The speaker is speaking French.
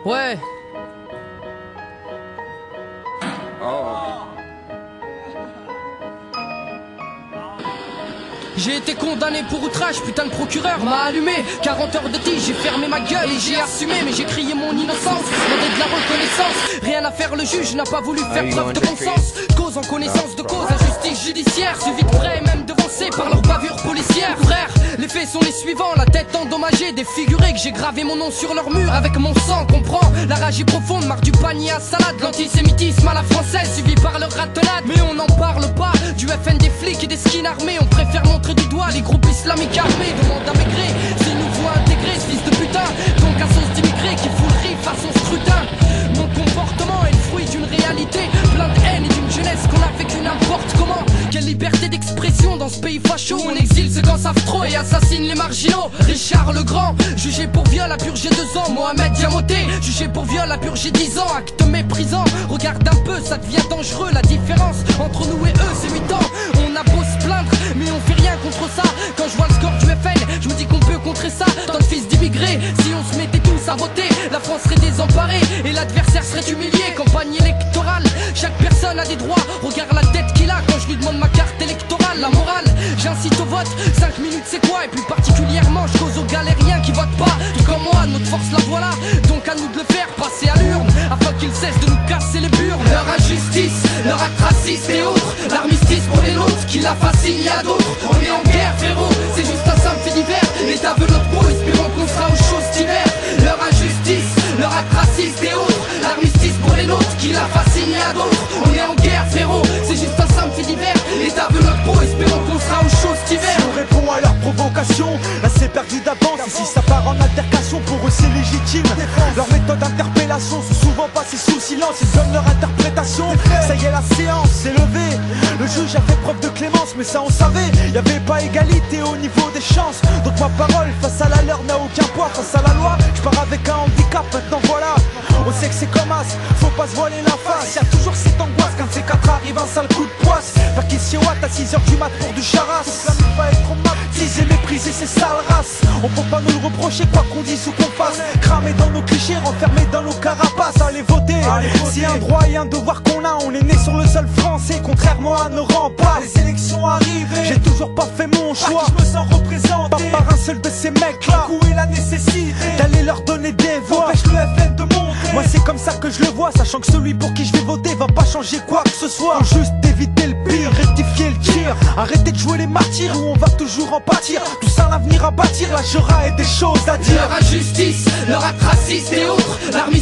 Ouais. J'ai été condamné pour outrage, putain le procureur m'a allumé 40 heures de tige, j'ai fermé ma gueule et j'ai assumé. Mais j'ai crié mon innocence, demandé de la reconnaissance. Rien à faire, le juge n'a pas voulu faire preuve de bon sens. Cause en connaissance de cause, injustice judiciaire suivi de près, même devancé par leur bavure policière. Frère, les faits sont les suivants, la tête endommagée, défigurée, que j'ai gravé mon nom sur leur mur avec mon sang. Comprends, la rage est profonde, marre du panier à salade. L'antisémitisme à la française, suivi par leur ratonnade. Mais on n'en parle pas, du FN des flics et des skins armés. On préfère montrer du doigt les groupes islamiques armés. Demande à Maigret s'ils nous voient intégrer ce fils de putain. Donc à sauce d'immigrés qui fout le riz façon scrutin. Mon comportement est le fruit d'une réalité plein de haine et d'une jeunesse qu'on a vécu n'importe comment. Quelle liberté d'expression dans ce pays facho. On exile ceux qu'en savent trop et assassine les marginaux. Richard le Grand, jugé pour viol, a purgé 2 ans. Mohamed Diamoté, jugé pour viol, a purgé 10 ans. Acte méprisant, regarde un peu, ça devient dangereux. La différence entre nous et eux, c'est 8 ans. On a beau se plaindre, mais on fait rien contre ça. Quand je vois le score du FN, je me dis qu'on peut contrer ça. Dans le fils d'immigrés, si on se mettait tous à voter, la France serait désemparée et l'adversaire serait humilié. Campagne électorale, chaque personne a des droits. Regarde la tête qu'il a quand je lui demande ma carte électorale. La morale, j'incite au vote, 5 minutes c'est quoi? Et plus particulièrement, je cause aux galériens qui votent pas. Tout comme moi, notre force la voilà. Donc à nous de le faire passer à l'urne, afin qu'ils cessent de nous casser les burnes. Leur injustice, leur acte raciste et autres, l'armistice pour les nôtres, qui la fascine, il y a d'autres. On est en guerre frérot, c'est juste un simple fait divers. L'État veut notre peau, espérons qu'on sera aux choses d'hiver. Leur injustice, leur acte raciste et autres, l'armistice pour les nôtres, qui la fascine, il y a d'autres. On est en guerre frérot, c'est juste un simple fait divers. L'État veut notre peau, espérons qu'on sera aux choses d'hiver. Si on répond à leur provocation, là c'est perdu d'avance. Et si ça part en altercation, pour eux c'est légitime. Leur méthode d'interpellation sont souvent passées sous silence. Ils donnent leur interprétation. Ça y est, la séance est levée. Le juge a fait preuve de clémence, mais ça on savait. Y avait pas égalité au niveau des chances. Donc ma parole face à la leur n'a aucun poids. Face à la loi, je pars avec un handicap. Maintenant voilà, on sait que c'est comme as, faut pas se voiler la face. Y'a toujours cette angoisse quand ces 4 arrive un sale coup de poisse. Perquisition à 6h du mat pour du charas. Va être teasé, méprisé, c'est sale race. On peut pas nous le reprocher quoi qu'on dise ou qu'on fasse. Cramé dans nos clichés, renfermé dans nos carapaces. Allez voter, c'est un droit et un devoir qu'on a. On est né sur le sol français, contrairement à nos remparts. Les élections arrivées, j'ai toujours pas fait mon choix. Je me sens représenté, pas par un seul de ces mecs là. Où est la nécessité d'aller leur donner des voix? Empêche le FN de monter. Moi c'est comme ça que je le vois, sachant que celui pour qui je vais voter va pas changer quoi que ce soit. Faut juste éviter le pire, rectifier le tir. Arrêtez de jouer les martyrs où on va toujours en pâtir. Tout ça l'avenir à bâtir, là j'aurai des choses à dire. Leur injustice, leur acte raciste et autres, l'armée